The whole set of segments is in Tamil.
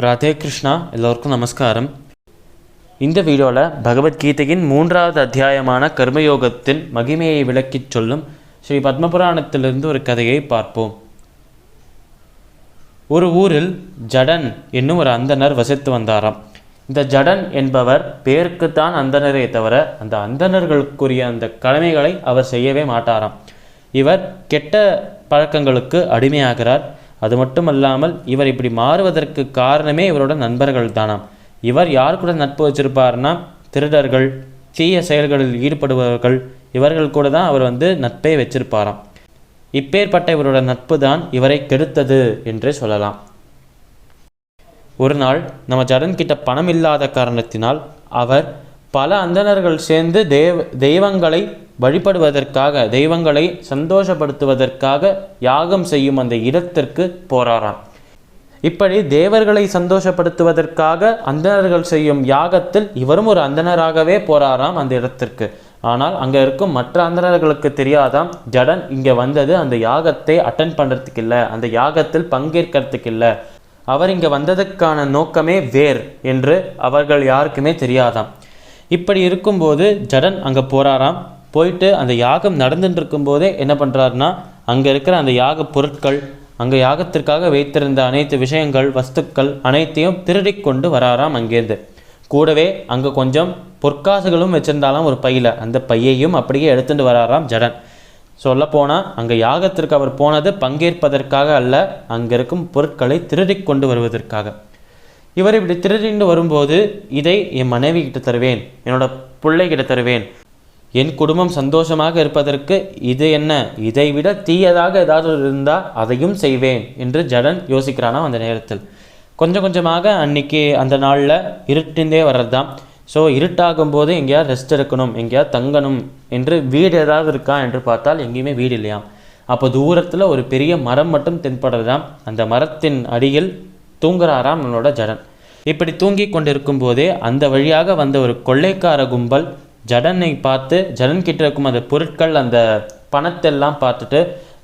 ராதே கிருஷ்ணா. எல்லோருக்கும் நமஸ்காரம். இந்த வீடியோவில் பகவத்கீதையின் 3வது அத்தியாயமான கர்மயோகத்தின் மகிமையை விளக்கிச் சொல்லும் ஸ்ரீ பத்மபுராணத்திலிருந்து ஒரு கதையை பார்ப்போம். ஒரு ஊரில் ஜடன் என்னும் ஒரு அந்தணர் வசித்து வந்தாராம். இந்த ஜடன் என்பவர் பேருக்குத்தான் அந்தணரே தவிர அந்த அந்தணர்களுக்குரிய அந்த கடமைகளை அவர் செய்யவே மாட்டாராம். இவர் கெட்ட பழக்கங்களுக்கு அடிமையாகிறார். அது மட்டுமல்லாமல் இவர் இப்படி மாறுவதற்கு காரணமே இவரோட நண்பர்கள் தானாம். இவர் யார் கூட நட்பு வச்சிருப்பார்னா திருடர்கள், தீய செயல்களில் ஈடுபடுபவர்கள், இவர்கள் கூட தான் அவர் நட்பை வச்சிருப்பாராம். இப்பேற்பட்ட இவரோட நட்பு தான் இவரை கெடுத்தது என்றே சொல்லலாம். ஒரு நாள் நம்ம ஜடன் கிட்ட பணம் இல்லாத காரணத்தினால் அவர் பல அந்தணர்கள் சேர்ந்து தெய்வங்களை வழிபடுவதற்காக, தெய்வங்களை சந்தோஷப்படுத்துவதற்காக யாகம் செய்யும் அந்த இடத்திற்கு போறாராம். இப்படி தேவர்களை சந்தோஷப்படுத்துவதற்காக அந்தணர்கள் செய்யும் யாகத்தில் இவரும் ஒரு அந்தணராகவே போறாராம் அந்த இடத்திற்கு. ஆனால் அங்கே இருக்கும் மற்ற அந்தணர்களுக்கு தெரியாதாம் ஜடன் இங்கே வந்தது அந்த யாகத்தை அட்டன் பண்ணுறதுக்கு இல்லை, அந்த யாகத்தில் பங்கேற்கிறதுக்கு இல்லை, அவர் இங்கே வந்ததுக்கான நோக்கமே வேர் என்று அவர்கள் யாருக்குமே தெரியாதாம். இப்படி இருக்கும்போது ஜடன் அங்கே போகிறாராம். போயிட்டு அந்த யாகம் நடந்துட்டு இருக்கும்போதே என்ன பண்ணுறாருனா அங்கே இருக்கிற அந்த யாக பொருட்கள், அங்கே யாகத்திற்காக வைத்திருந்த அனைத்து விஷயங்கள், வஸ்துக்கள் அனைத்தையும் திருடி கொண்டு வராராம் அங்கேருந்து. கூடவே அங்கே கொஞ்சம் பொற்காசுகளும் வச்சுருந்தாலும் ஒரு பையில், அந்த பையையும் அப்படியே எடுத்துகிட்டு வராராம் ஜடன். சொல்லப்போனால் அங்கே யாகத்திற்கு அவர் போனது பங்கேற்பதற்காக அல்ல, அங்கே இருக்கும் பொருட்களை திருடி கொண்டு வருவதற்காக. இவர் இப்படி திருடிண்டு வரும்போது இதை என் மனைவி கிட்ட தருவேன், என்னோட பிள்ளை கிட்ட தருவேன், என் குடும்பம் சந்தோஷமாக இருப்பதற்கு இது என்ன, இதை விட தீயதாக ஏதாவது இருந்தால் அதையும் செய்வேன் என்று ஜடன் யோசிக்கிறானா. அந்த நேரத்தில் கொஞ்சம் கொஞ்சமாக அன்னைக்கு அந்த நாளில் இருட்டுந்தே வர்றதுதான். ஸோ இருட்டாகும் போது எங்கேயாவது ரெஸ்ட் எடுக்கணும், எங்கேயாவது தங்கணும் என்று வீடு ஏதாவது இருக்கா என்று பார்த்தால் எங்கேயுமே வீடு இல்லையாம். அப்போ தூரத்தில் ஒரு பெரிய மரம் மட்டும் தென்படுறதாம். அந்த மரத்தின் அடியில் தூங்குறாராம் நம்மளோட ஜடன். இப்படி தூங்கி கொண்டிருக்கும் போதே அந்த வழியாக வந்த ஒரு கொள்ளைக்கார கும்பல் ஜடனை பார்த்து, ஜடன் கிட்ட இருக்கும் அந்த பொருட்கள், அந்த பணத்தெல்லாம் பார்த்துட்டு,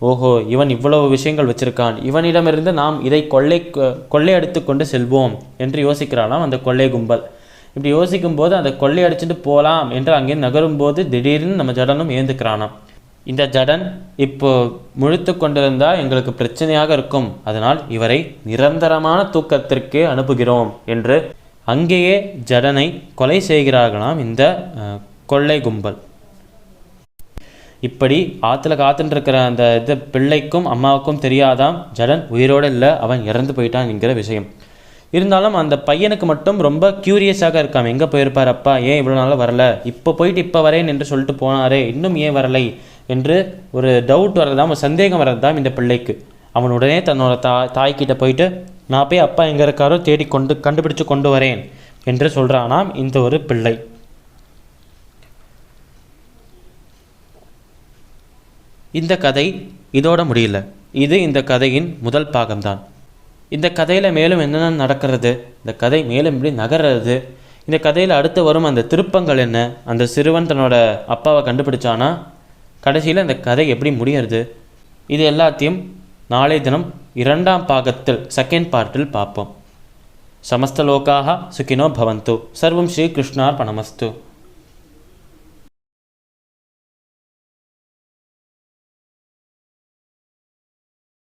ஓஹோ இவன் இவ்வளவு விஷயங்கள் வச்சிருக்கான், இவனிடமிருந்து நாம் இதை கொள்ளையடித்து கொண்டு செல்வோம் என்று யோசிக்கிறானாம் அந்த கொள்ளை கும்பல். இப்படி யோசிக்கும் போது அந்த கொள்ளையடிச்சுட்டு போகலாம் என்று அங்கே நகரும்போது திடீர்னு நம்ம ஜடனும் ஏந்துக்கிறானாம். இந்த ஜடன் இப்போ முழித்து கொண்டிருந்தால் எங்களுக்கு பிரச்சனையாக இருக்கும், அதனால் இவரை நிரந்தரமான தூக்கத்திற்கே அனுப்புகிறோம் என்று அங்கேயே ஜடனை கொலை செய்கிறார்களாம் இந்த கொள்ளை கும்பல். இப்படி ஆற்றுல காத்துட்டு இருக்கிற அந்த பிள்ளைக்கும் அம்மாவுக்கும் தெரியாதாம் ஜடன் உயிரோடு இல்லை, அவன் இறந்து போயிட்டான் என்கிற விஷயம். இருந்தாலும் அந்த பையனுக்கு மட்டும் ரொம்ப க்யூரியஸாக இருக்காம். எங்கே போயிருப்பார் அப்பா, ஏன் இவ்வளோ நாளாக வரல, இப்போ போயிட்டு இப்போ வரேன் என்று சொல்லிட்டு போனாரே, இன்னும் ஏன் வரலை என்று ஒரு டவுட் வர்றதாம், ஒரு சந்தேகம் வர்றதாம் இந்த பிள்ளைக்கு. அவன் உடனே தன்னோட தாய்கிட்ட போயிட்டு, நான் போய் அப்பா எங்கே இருக்காரோ தேடி கண்டுபிடிச்சு கொண்டு வரேன் என்று சொல்கிறானாம் இந்த ஒரு பிள்ளை. இந்த கதை இதோட முடியல. இது இந்த கதையின் முதல் பாகம்தான். இந்த கதையில் மேலும் என்னென்ன நடக்கிறது, இந்த கதை மேலும் இப்படி நகர்றது, இந்த கதையில் அடுத்து வரும் அந்த திருப்பங்கள் என்ன, அந்த சிறுவன் தன்னோட அப்பாவை கண்டுபிடிச்சானா, கடைசியில் இந்த கதை எப்படி முடியறது, இது எல்லாத்தையும் நாளை தினம் 2ஆம் பாகத்தில் செகண்ட் பார்ட்டில் பார்ப்போம். சமஸ்த லோகாஹ சுகினோ பவந்து. சர்வம் ஸ்ரீ கிருஷ்ணார்பணமஸ்து.